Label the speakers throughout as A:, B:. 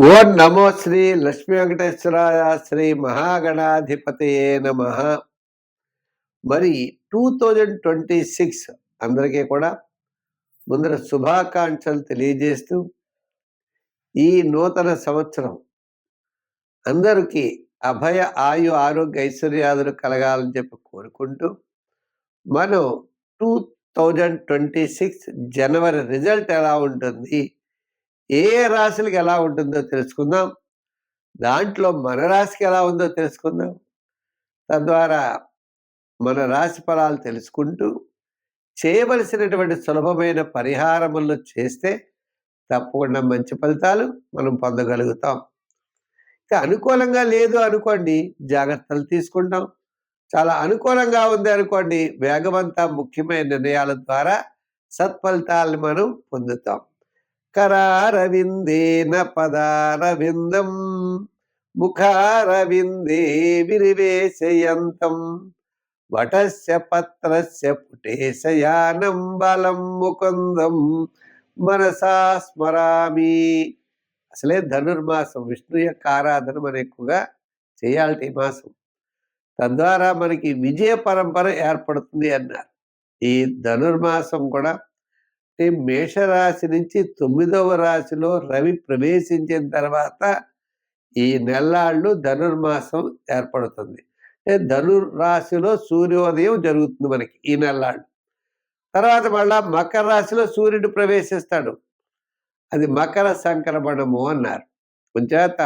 A: ఓం నమో శ్రీ లక్ష్మీ వెంకటేశ్వరాయ శ్రీ మహాగణాధిపతయే నమ. మరి 2026 అందరికీ కూడా ముందర శుభాకాంక్షలు తెలియజేస్తూ ఈ నూతన సంవత్సరం అందరికీ అభయ ఆయు ఆరోగ్య ఐశ్వర్యాదులు కలగాలని చెప్పి కోరుకుంటూ మనం 2026 జనవరి రిజల్ట్ ఎలా ఉంటుంది, ఏ రాశులకి ఎలా ఉంటుందో తెలుసుకుందాం. దాంట్లో మన రాశికి ఎలా ఉందో తెలుసుకుందాం. తద్వారా మన రాశి ఫలాలు తెలుసుకుంటూ చేయవలసినటువంటి సులభమైన పరిహారములు చేస్తే తప్పకుండా మంచి ఫలితాలు మనం పొందగలుగుతాం. ఇక అనుకూలంగా లేదు అనుకోండి, జాగ్రత్తలు తీసుకుంటాం. చాలా అనుకూలంగా ఉంది అనుకోండి, వేగవంత ముఖ్యమైన నిర్ణయాల ద్వారా సత్ఫలితాలను మనం పొందుతాం. కరారవిందేన పదారవిందం ముఖారవిందే విరివేశయంతం వటస్య పత్రస్య పుటేశయానం బలం ముకుందం మనసా స్మరామి. అసలే ధనుర్మాసం, విష్ణు యొక్క ఆరాధన మనం ఎక్కువగా చేయాలి ఈ మాసం. తద్వారా మనకి విజయ పరంపర ఏర్పడుతుంది అన్నారు. ఈ ధనుర్మాసం కూడా మేషరాశి నుంచి 9వ రాశిలో రవి ప్రవేశించిన తర్వాత ఈ నెల్లాళ్ళు ధనుర్మాసం ఏర్పడుతుంది. ధనుర్రాశిలో సూర్యోదయం జరుగుతుంది మనకి ఈ నెల్లాళ్ళు. తర్వాత మళ్ళా మకర రాశిలో సూర్యుడు ప్రవేశిస్తాడు. అది మకర సంక్రమణము అన్నారు. కొంచేత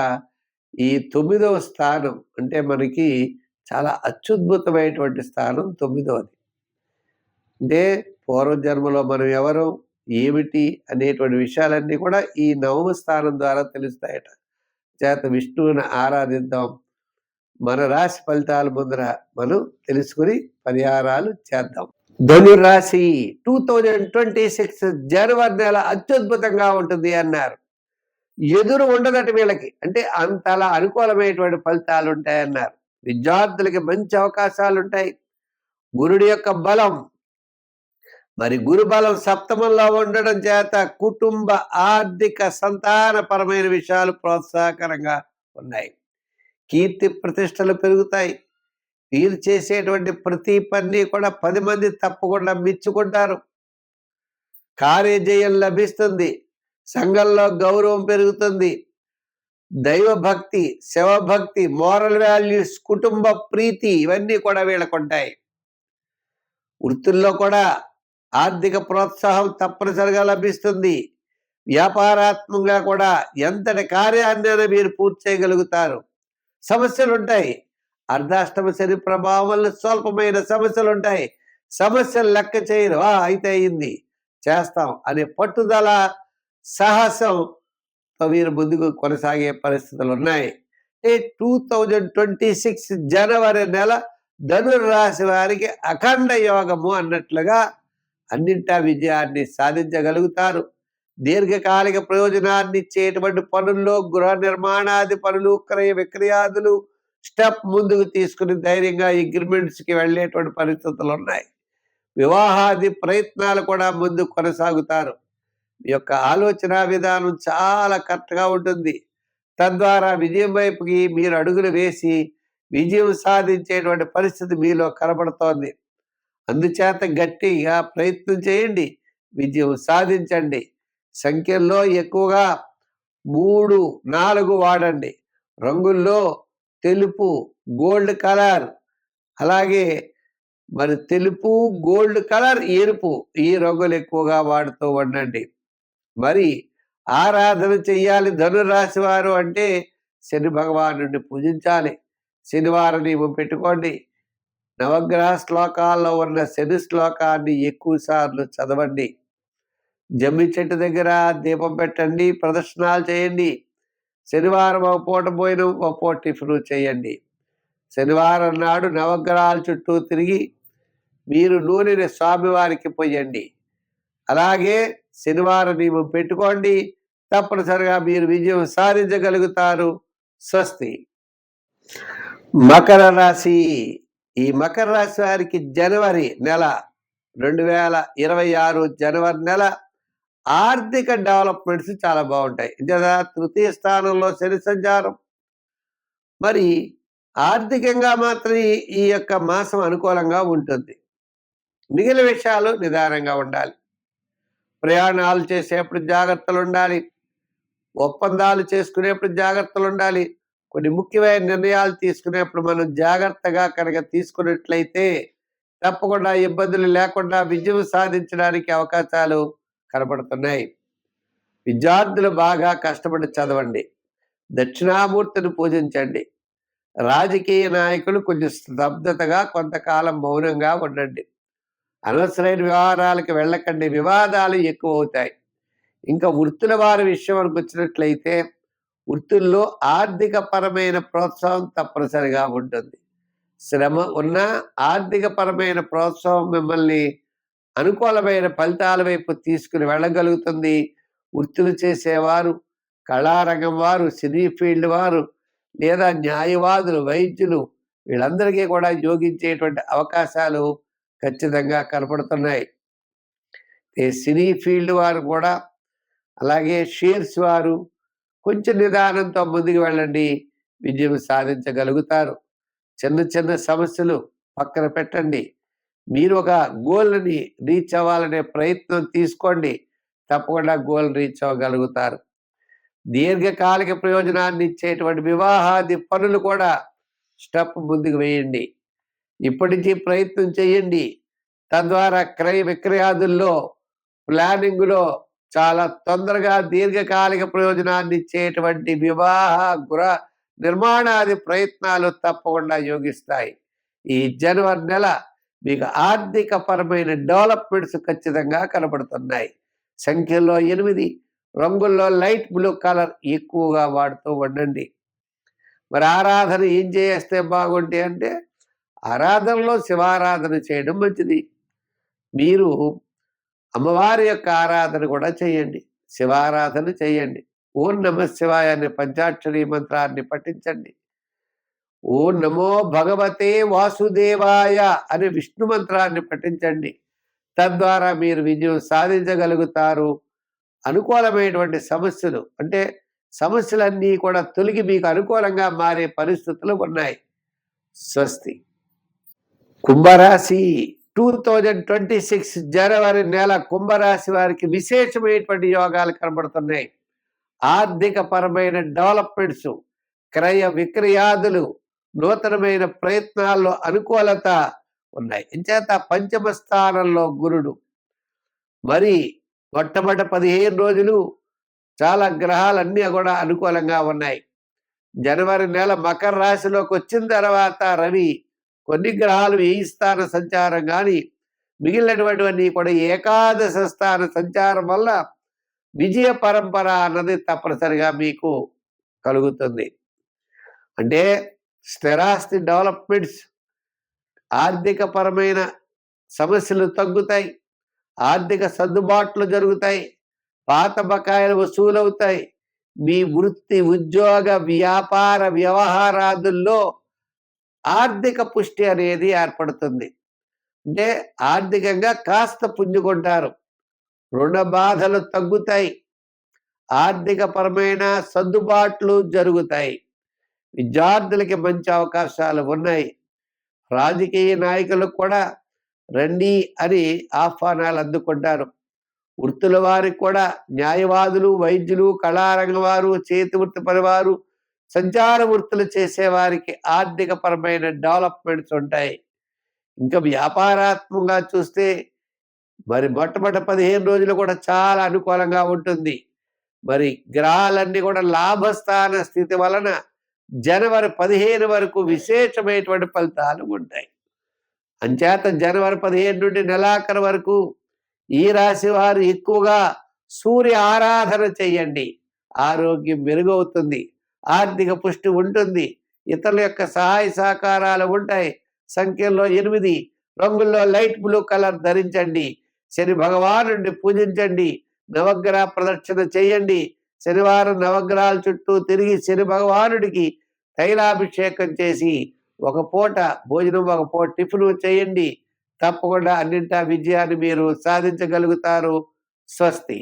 A: ఈ 9వ స్థానం అంటే మనకి చాలా అత్యద్భుతమైనటువంటి స్థానం 9వది. అంటే పూర్వజన్మలో మనం ఎవరు, ఏమిటి అనేటువంటి విషయాలన్నీ కూడా ఈ 9వ స్థానం ద్వారా తెలుస్తాయట. చేత విష్ణువుని ఆరాధిద్దాం. మన రాశి ఫలితాల ముందర మనం తెలుసుకుని పరిహారాలు చేద్దాం. ధనురాశి 2026 జనవరి నెల అత్యద్భుతంగా ఉంటుంది అన్నారు. ఎదురు ఉండదట వీళ్ళకి, అంటే అంతలా అనుకూలమైనటువంటి ఫలితాలు ఉంటాయన్నారు. విద్యార్థులకి మంచి అవకాశాలు ఉంటాయి. గురుడి యొక్క బలం, మరి గురుబలం సప్తమంలో ఉండడం చేత కుటుంబ ఆర్థిక సంతానపరమైన విషయాలు ప్రోత్సాహకరంగా ఉన్నాయి. కీర్తి ప్రతిష్టలు పెరుగుతాయి. వీరు చేసేటువంటి ప్రతి పని కూడా 10 మంది తప్పకుండా మెచ్చుకుంటారు. కార్యజయం లభిస్తుంది. సంఘంలో గౌరవం పెరుగుతుంది. దైవభక్తి, శివభక్తి, మోరల్ వాల్యూస్, కుటుంబ ప్రీతి ఇవన్నీ కూడా వీళ్ళకు ఉంటాయి. వృత్తుల్లో కూడా ఆర్థిక ప్రోత్సాహం తప్పనిసరిగా లభిస్తుంది. వ్యాపారాత్మకంగా కూడా ఎంతటి కార్యాన్ని మీరు పూర్తి చేయగలుగుతారు. సమస్యలు ఉంటాయి. అర్ధాష్టమ శని ప్రభావం వల్ల స్వల్పమైన సమస్యలు ఉంటాయి. సమస్యలు లెక్క చేయరు. అయితే అయింది, చేస్తాం అనే పట్టుదల, సాహసం వీరు ముందుకు కొనసాగే పరిస్థితులు ఉన్నాయి. 2026 జనవరి నెల ధనుర్రాశి వారికి అఖండ యోగము అన్నట్లుగా అన్నింటా విజయాన్ని సాధించగలుగుతారు. దీర్ఘకాలిక ప్రయోజనాన్ని ఇచ్చేటువంటి పనుల్లో గృహ నిర్మాణాది పనులు, క్రయ విక్రయాదులు స్టెప్ ముందుకు తీసుకుని ధైర్యంగా అగ్రిమెంట్స్కి వెళ్ళేటువంటి పరిస్థితులు ఉన్నాయి. వివాహాది ప్రయత్నాలు కూడా ముందుకు కొనసాగుతారు. మీ యొక్క ఆలోచన విధానం చాలా కరెక్ట్గా ఉంటుంది. తద్వారా విజయం వైపుకి మీరు అడుగులు వేసి విజయం సాధించేటువంటి పరిస్థితి మీలో కనబడుతోంది. అందుచేత గట్టిగా ప్రయత్నం చేయండి, విజయం సాధించండి. సంఖ్యల్లో ఎక్కువగా 3, 4 వాడండి. రంగుల్లో తెలుపు, గోల్డ్ కలర్, అలాగే మరి తెలుపు, గోల్డ్ కలర్, ఎరుపు ఈ రంగులు ఎక్కువగా వాడుతూ ఉండండి. మరి ఆరాధన చెయ్యాలి ధనురాశి వారు అంటే శని భగవానుడిని పూజించాలి. శనివారం నియమం పెట్టుకోండి. నవగ్రహ శ్లోకాల్లో ఉన్న శని శ్లోకాన్ని ఎక్కువ సార్లు చదవండి. జమ్మి చెట్టు దగ్గర దీపం పెట్టండి, ప్రదర్శనలు చేయండి. శనివారం ఒక పూట భోజనం, ఒక పూట టిఫిన్ చేయండి. శనివారం నాడు నవగ్రహాల చుట్టూ తిరిగి మీరు నూనెని స్వామివారికి పోయండి. అలాగే శనివారం నియమం పెట్టుకోండి, తప్పనిసరిగా మీరు విజయం సాధించగలుగుతారు. స్వస్తి. మకర రాశి. ఈ మకర రాశి వారికి జనవరి నెల 2026 జనవరి నెల ఆర్థిక డెవలప్మెంట్స్ చాలా బాగుంటాయి. కదా తృతీయ స్థానంలో శని సంచారం. మరి ఆర్థికంగా మాత్రం ఈ యొక్క మాసం అనుకూలంగా ఉంటుంది. మిగిలిన విషయాలు నిదానంగా ఉండాలి. ప్రయాణాలు చేసేప్పుడు జాగ్రత్తలు ఉండాలి. ఒప్పందాలు చేసుకునేప్పుడు జాగ్రత్తలు ఉండాలి. కొన్ని ముఖ్యమైన నిర్ణయాలు తీసుకునేప్పుడు మనం జాగ్రత్తగా కనుక తీసుకున్నట్లయితే తప్పకుండా ఇబ్బందులు లేకుండా విజయం సాధించడానికి అవకాశాలు కనబడుతున్నాయి. విద్యార్థులు బాగా కష్టపడి చదవండి. దక్షిణామూర్తిని పూజించండి. రాజకీయ నాయకులు కొంచెం స్తబ్దతగా కొంతకాలం మౌనంగా ఉండండి. అనవసరమైన వ్యవహారాలకు వెళ్ళకండి. వివాదాలు ఎక్కువ అవుతాయి. ఇంకా వృత్తుల వారి విషయానికి వచ్చినట్లయితే వృత్తుల్లో ఆర్థిక పరమైన ప్రోత్సాహం తప్పనిసరిగా ఉంటుంది. శ్రమ ఉన్న ఆర్థిక పరమైన ప్రోత్సాహం మిమ్మల్ని అనుకూలమైన ఫలితాల వైపు తీసుకుని వెళ్ళగలుగుతుంది. వృత్తులు చేసేవారు, కళారంగం వారు, సినీ ఫీల్డ్ వారు, లేదా న్యాయవాదులు, వైద్యులు వీళ్ళందరికీ కూడా యోగించేటువంటి అవకాశాలు ఖచ్చితంగా కనపడుతున్నాయి. సినీ ఫీల్డ్ వారు కూడా, అలాగే షేర్స్ వారు కొంచెం నిదానంతో ముందుకు వెళ్ళండి, విజయం సాధించగలుగుతారు. చిన్న చిన్న సమస్యలు పక్కన పెట్టండి. మీరు ఒక గోల్ని రీచ్ అవ్వాలనే ప్రయత్నం తీసుకోండి. తప్పకుండా గోల్ రీచ్ అవ్వగలుగుతారు. దీర్ఘకాలిక ప్రయోజనాన్ని ఇచ్చేటువంటి వివాహాది పనులు కూడా స్టెప్ ముందుకు వేయండి. ఇప్పటి నుంచి ప్రయత్నం చేయండి. తద్వారా క్రయ విక్రయాదుల్లో, ప్లానింగ్లో చాలా తొందరగా దీర్ఘకాలిక ప్రయోజనాన్ని ఇచ్చేటువంటి వివాహ, గృహ నిర్మాణాది ప్రయత్నాలు తప్పకుండా యోగిస్తాయి. ఈ జనవరి నెల మీకు ఆర్థిక పరమైన డెవలప్మెంట్స్ ఖచ్చితంగా కనబడుతున్నాయి. సంఖ్యలో 8, రంగుల్లో లైట్ బ్లూ కలర్ ఎక్కువగా వాడుతూ ఉండండి. మరి ఆరాధన ఏం చేస్తే బాగుంటే అంటే ఆరాధనలో శివారాధన చేయడం మంచిది. మీరు అమ్మవారి యొక్క ఆరాధన కూడా చేయండి, శివారాధన చేయండి. ఓం నమ శివాయ అనే పంచాక్షరి మంత్రాన్ని పఠించండి. ఓం నమో భగవతే వాసుదేవాయ అనే విష్ణు మంత్రాన్ని పఠించండి. తద్వారా మీరు విజయం సాధించగలుగుతారు. అనుకూలమైనటువంటి సమస్యలు అంటే సమస్యలన్నీ కూడా తొలగి మీకు అనుకూలంగా మారే పరిస్థితులు ఉన్నాయి. స్వస్తి. కుంభరాశి 2026 జనవరి నెల కుంభరాశి వారికి విశేషమైనటువంటి యోగాలు కనబడుతున్నాయి. ఆర్థిక పరమైన డెవలప్మెంట్స్, క్రయ విక్రయాదులు, నూతనమైన ప్రయత్నాల్లో అనుకూలత ఉన్నాయి. ఇంచేత పంచమ స్థానంలో గురుడు. మరి మొట్టమొదటి 15 రోజులు చాలా గ్రహాలన్నీ కూడా అనుకూలంగా ఉన్నాయి. జనవరి నెల మకర రాశిలోకి వచ్చిన తర్వాత రవి, కొన్ని గ్రహాలు 1000 స్థాన సంచారం కానీ మిగిలినటువంటివన్నీ కూడా ఏకాదశ స్థాన సంచారం వల్ల విజయ పరంపర అన్నది తప్పనిసరిగా మీకు కలుగుతుంది. అంటే స్థిరాస్తి డెవలప్మెంట్స్, ఆర్థిక పరమైన సమస్యలు తగ్గుతాయి, ఆర్థిక సర్దుబాట్లు జరుగుతాయి, పాత బకాయిలు వసూలవుతాయి. మీ వృత్తి, ఉద్యోగ, వ్యాపార వ్యవహారాదుల్లో ఆర్థిక పుష్టి అనేది ఏర్పడుతుంది. అంటే ఆర్థికంగా కాస్త పుంజుకుంటారు. రుణ బాధలు తగ్గుతాయి, ఆర్థిక పరమైన సర్దుబాట్లు జరుగుతాయి. విద్యార్థులకి మంచి అవకాశాలు ఉన్నాయి. రాజకీయ నాయకులకు కూడా రండి అని ఆహ్వానాలు అందుకుంటారు. వృత్తుల వారికి కూడా న్యాయవాదులు, వైద్యులు, కళారంగం వారు, చేతి వృత్తి పనివారు, సంచార వృత్తులు చేసేవారికి ఆర్థిక పరమైన డెవలప్మెంట్స్ ఉంటాయి. ఇంకా వ్యాపారాత్మకంగా చూస్తే మరి మొట్టమొదటి 15 రోజులు కూడా చాలా అనుకూలంగా ఉంటుంది. మరి గ్రహాలన్నీ కూడా లాభస్థాన స్థితి వలన జనవరి 15 వరకు విశేషమైనటువంటి ఫలితాలు ఉంటాయి. అంచేత జనవరి 15 నుండి నెలాఖరు వరకు ఈ రాశి వారు ఎక్కువగా సూర్య ఆరాధన చేయండి. ఆరోగ్యం మెరుగవుతుంది, ఆర్థిక పుష్టి ఉంటుంది, ఇతరుల యొక్క సహాయ సహకారాలు ఉంటాయి. సంఖ్యలో 8, రంగుల్లో లైట్ బ్లూ కలర్ ధరించండి. శని భగవానుడిని పూజించండి, నవగ్రహ ప్రదక్షిణ చేయండి. శనివారం నవగ్రహాల చుట్టూ తిరిగి శని భగవానుడికి తైలాభిషేకం చేసి ఒక పూట భోజనం, ఒక పూట టిఫిన్ చేయండి. తప్పకుండా అన్నింటా విజయాన్ని మీరు సాధించగలుగుతారు. స్వస్తి.